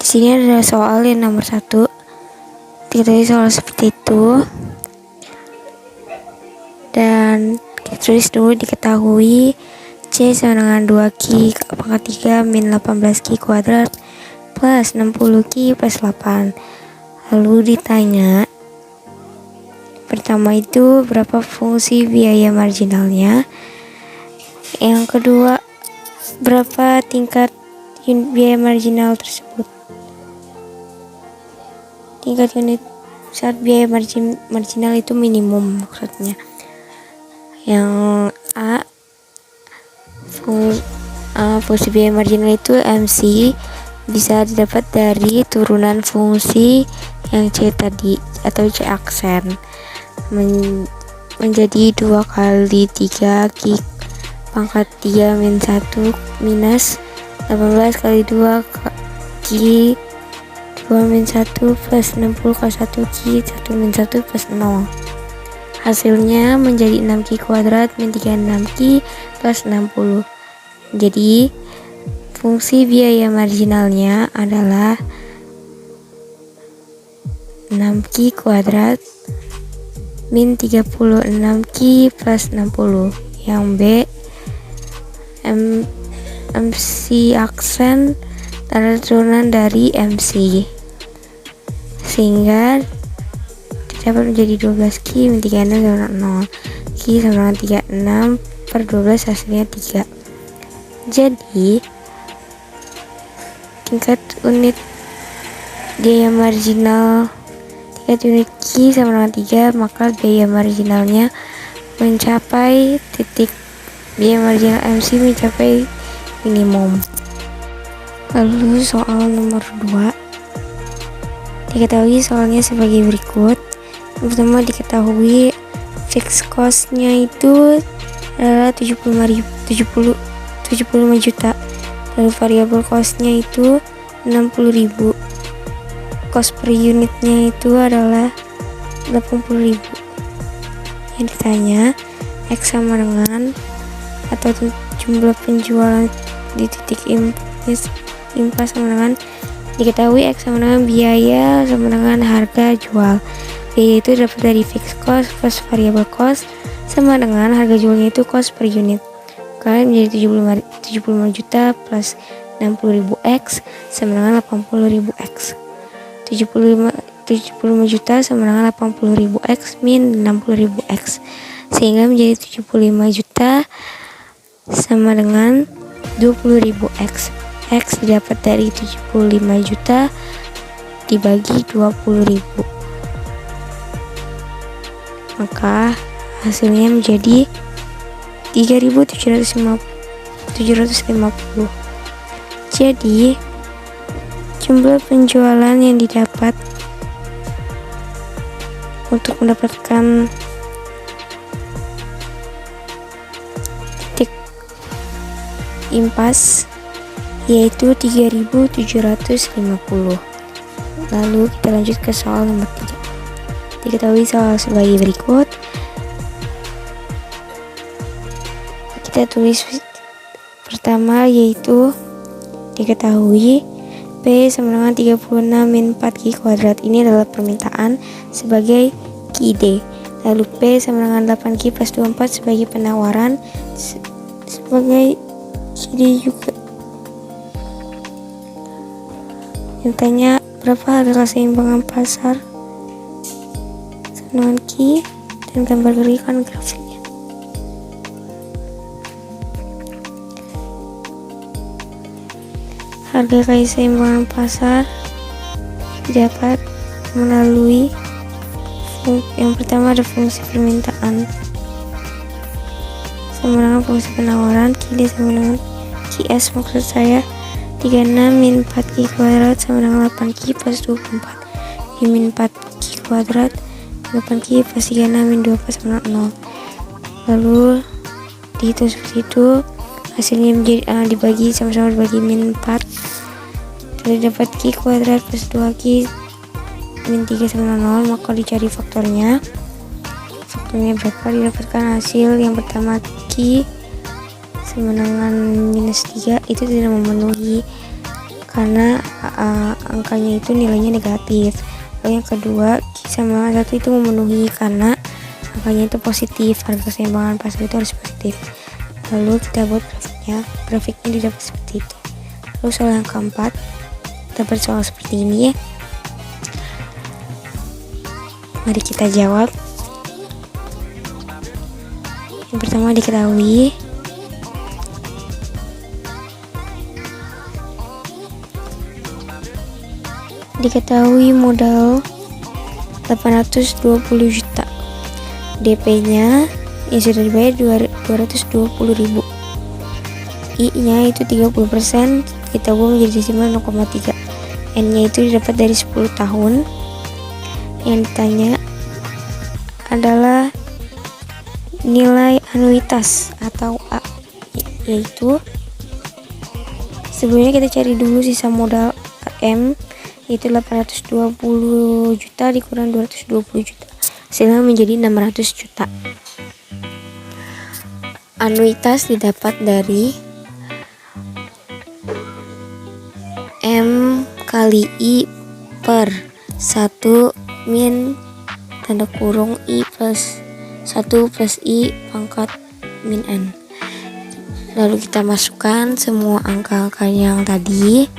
Di sini ada soal yang nomor 1. Diketahui soal seperti itu. Dan kita tulis dulu, diketahui C sama dengan 2Q pangkat 3 min 18Q kuadrat plus 60Q plus 8. Lalu ditanya, pertama itu berapa fungsi biaya marginalnya. Yang kedua, berapa tingkat biaya marginal tersebut. Tingkat unit saat biaya marginal itu minimum maksudnya. Yang A, fungsi biaya marginal itu MC bisa didapat dari turunan fungsi yang C tadi atau C aksen menjadi 2 kali 3Q pangkat 3 min 1 minus 18 kali 2 Q 2 min 1 plus 60 kali 1Q 1 min 1 plus 0. Hasilnya menjadi 6Q kuadrat min 36Q plus 60. Jadi fungsi biaya marginalnya adalah 6Q kuadrat min 36Q plus 60. Yang B, MC aksen adalah turunan dari MC, sehingga dapat menjadi 12Q min 36 sama 0. Q sama dengan 36 per 12 hasilnya 3. Jadi tingkat unit biaya marginal, tingkat unit Q sama dengan 3, maka biaya marginalnya mencapai biaya marginal MC mencapai minimum. Lalu soal nomor 2. Diketahui soalnya sebagai berikut. Pertama, diketahui fixed cost-nya itu adalah 75 juta. Lalu variable cost-nya itu 60.000. Cost per unitnya itu adalah 80.000. Yang ditanya X sama dengan atau jumlah penjualan di titik impas sama dengan, diketahui X sama dengan biaya sama dengan harga jual. Biaya itu dapat dari fixed cost plus variable cost sama dengan harga jualnya itu cost per unit. Kalian menjadi 75 juta plus 60.000 X sama dengan 80.000 X. 75 juta sama dengan 80.000 X min 60.000 X, sehingga menjadi 75 juta sama dengan 20.000 X. X didapat dari 75 juta dibagi 20.000, maka hasilnya menjadi 3.750. Jadi jumlah penjualan yang didapat untuk mendapatkan titik impas yaitu 3.750. Lalu kita lanjut ke soal nomor 3. Diketahui soal sebagai berikut. Kita tulis pertama, yaitu diketahui P sama dengan 36 min 4Q kuadrat. Ini adalah permintaan sebagai QD. Lalu P sama dengan 8Q plus 24 sebagai penawaran sebagai QD juga. Yang tanya berapa harga keseimbangan pasar dengan Q dan gambar berikan grafiknya. Harga keseimbangan pasar didapat melalui yang pertama ada fungsi permintaan sama dengan fungsi penawaran. QD sama dengan QS, maksud saya 36 min 4Q kuadrat sama dengan 8Q plus 24. Di min 4Q kuadrat 8Q plus 36 min 24 sama dengan 0. Lalu dihitung seperti itu, hasilnya menjadi dibagi sama-sama dibagi min 4. Jadi dapat Q kuadrat plus 2Q min 3 sama 0, maka dicari faktornya. Faktornya berapa? Didapatkan hasil yang pertama Q sama dengan minus 3 itu tidak memenuhi karena angkanya itu nilainya negatif. Lalu yang kedua, Q sama 1 itu memenuhi karena angkanya itu positif, harga keseimbangan pasar itu harus positif. Lalu kita buat grafiknya didapat seperti itu. Lalu soal yang keempat, dapat soal seperti ini ya. Mari kita jawab. Yang pertama diketahui modal 820 juta, DP-nya yang sudah dibayar 220.000, I-nya itu 30%, kita ubah menjadi desimal 0,3, N-nya itu didapat dari 10 tahun. Yang ditanya adalah nilai anuitas atau A, yaitu sebelumnya kita cari dulu sisa modal M, yaitu 820 juta dikurang 220 juta, hasilnya menjadi 600 juta. Anuitas didapat dari M kali I per 1 min tanda kurung I plus 1 plus I pangkat min N. Lalu kita masukkan semua angka-angka yang tadi,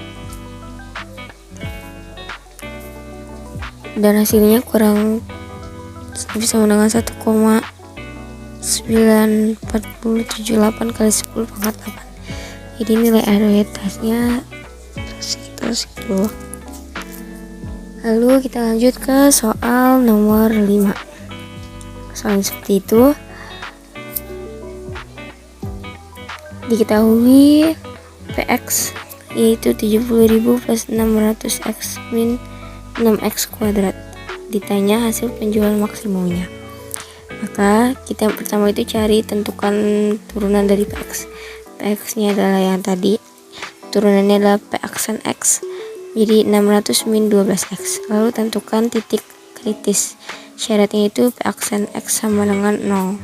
dan hasilnya kurang lebih sama dengan 1,9478 kali 10 pangkat 8. Jadi nilai anuitasnya sekitar segitu. Lalu kita lanjut ke soal nomor 5. Soal seperti itu. Diketahui PX yaitu 70.000 plus 600x min 6x kuadrat. Ditanya hasil penjualan maksimumnya. Maka kita yang pertama itu cari tentukan turunan dari PX. PX nya adalah yang tadi, turunannya adalah PX X, jadi 600 min 12x. Lalu tentukan titik kritis, syaratnya itu PX X sama dengan 0.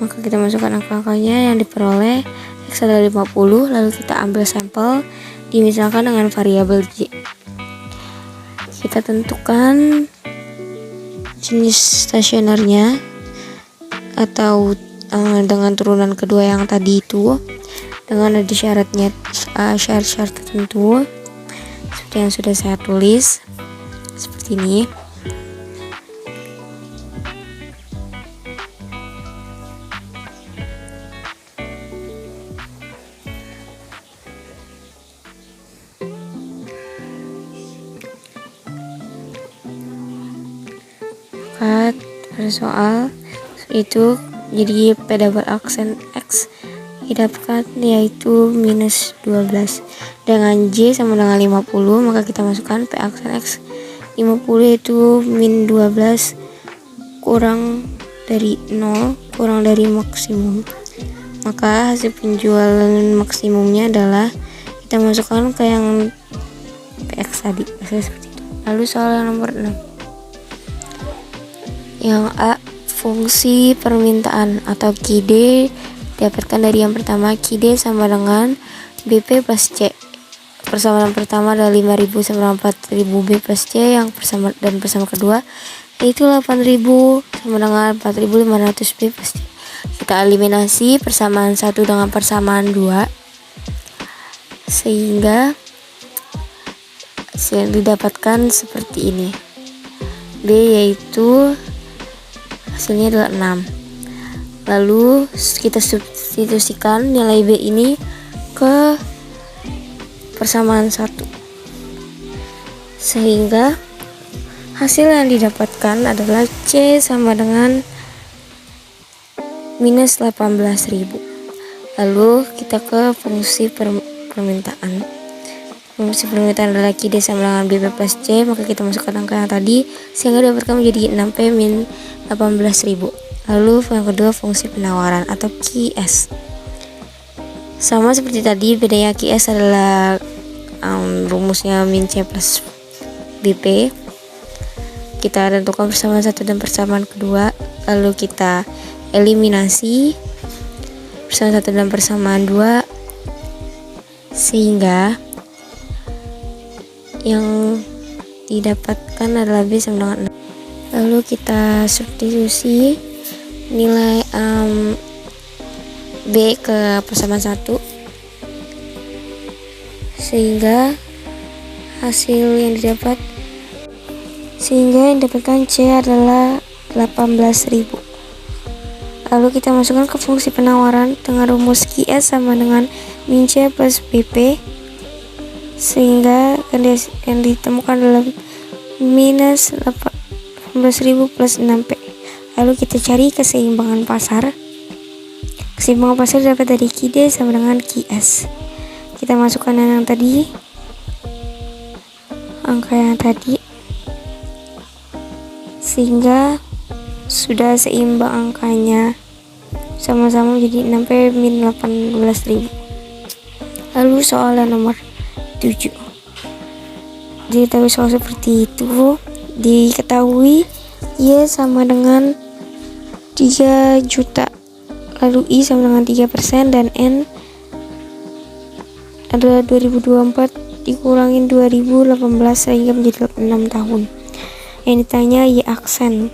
Maka kita masukkan angka-angkanya yang diperoleh. X adalah 50, lalu kita ambil sampel dimisalkan dengan variabel J. Kita tentukan jenis stasionernya atau dengan turunan kedua yang tadi itu, dengan ada syaratnya, syarat-syarat tertentu seperti yang sudah saya tulis seperti ini. Pada soal itu jadi P double aksen X didapatkan yaitu minus 12 dengan J sama dengan 50, maka kita masukkan P aksen X 50 yaitu min 12 kurang dari 0 kurang dari maksimum, maka hasil penjualan maksimumnya adalah kita masukkan ke yang PX tadi, seperti itu. Lalu soal yang nomor 6. Yang A, fungsi permintaan atau QD didapatkan dari yang pertama, QD sama dengan BP plus C. Persamaan pertama adalah 5.000 sama 4.000 B plus C, yang persamaan kedua yaitu 8.000 sama dengan 4.500 B plus C. Kita eliminasi persamaan 1 dengan persamaan 2 sehingga hasil didapatkan seperti ini. B yaitu hasilnya adalah 6. Lalu kita substitusikan nilai B ini ke persamaan 1 sehingga hasil yang didapatkan adalah C sama dengan minus 18.000. Lalu kita ke fungsi permintaan. Fungsi permintaan adalah QD sama dengan BP plus C, maka kita masukkan angka yang tadi sehingga didapatkan menjadi 6P min 18.000. Lalu yang kedua fungsi penawaran atau QS. Sama seperti tadi, bedanya QS adalah rumusnya min C plus BP. Kita tentukan persamaan 1 dan persamaan kedua, lalu kita eliminasi persamaan 1 dan persamaan 2 sehingga yang didapatkan adalah B sama dengan 6. Lalu kita substitusi nilai B ke persamaan 1 sehingga yang didapatkan C adalah 18.000. Lalu kita masukkan ke fungsi penawaran dengan rumus QS sama dengan min C plus BP, sehingga yang ditemukan adalah minus 18.000 plus 6P. Lalu kita cari keseimbangan pasar. Keseimbangan pasar dapat dari QD sama dengan QS. Kita masukkan angka yang tadi sehingga sudah seimbang angkanya, sama-sama jadi 6P min 18.000. Lalu soal nomor 7. Diketahui soal seperti itu, diketahui Y sama dengan 3 juta, lalu I sama dengan 3% dan N adalah 2024 dikurangin 2018 sehingga menjadi 6 tahun. Yang ditanya Y aksen.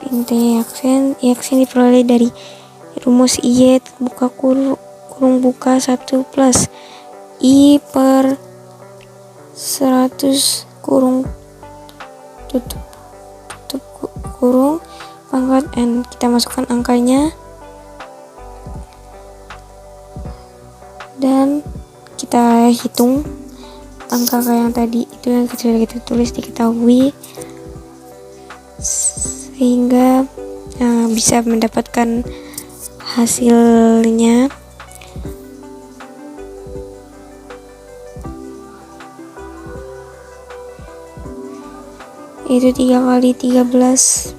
Y aksen diperoleh dari rumus Y buka kurung buka 1 plus I per 100 kurung tutup kurung pangkat N. Kita masukkan angkanya dan kita hitung angka yang tadi itu yang sudah kita tulis diketahui, sehingga bisa mendapatkan hasilnya itu 3 kali 13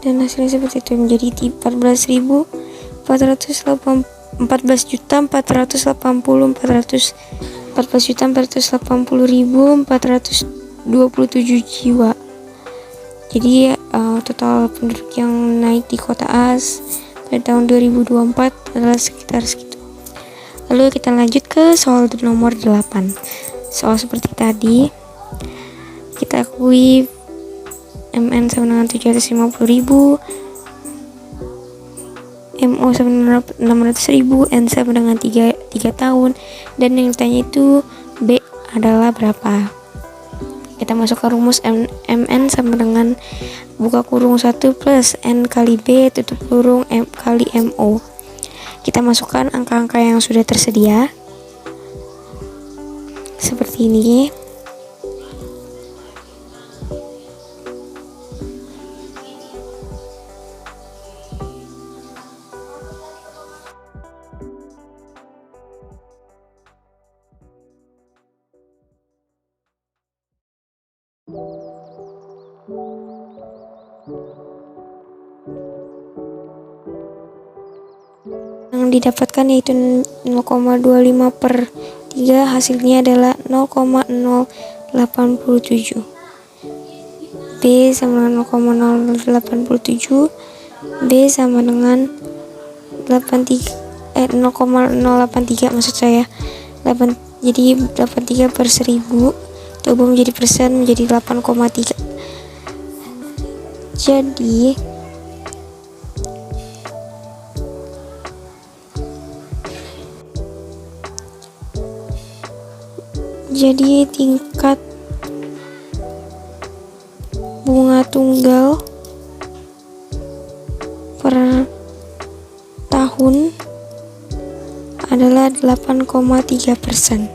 dan hasilnya seperti itu, menjadi 14.480.427 jiwa. Jadi total penduduk yang naik di kota A pada tahun 2024 adalah sekitar segitu. Lalu kita lanjut ke soal nomor 8. Soal seperti tadi, kita akui MN sama dengan 750.000, MO sama dengan 600.000, N sama dengan 3 tahun, dan yang ditanya itu B adalah berapa. Kita masuk ke rumus MN sama dengan buka kurung 1 plus N kali B tutup kurung M kali MO. Kita masukkan angka-angka yang sudah tersedia seperti ini. Yang didapatkan yaitu 0,25/3, hasilnya adalah 0,087. B sama dengan 0,087, B sama dengan 0,083 maksud saya. Jadi 83/1000 coba menjadi persen menjadi 8,3. Jadi tingkat bunga tunggal per tahun adalah 8,3%.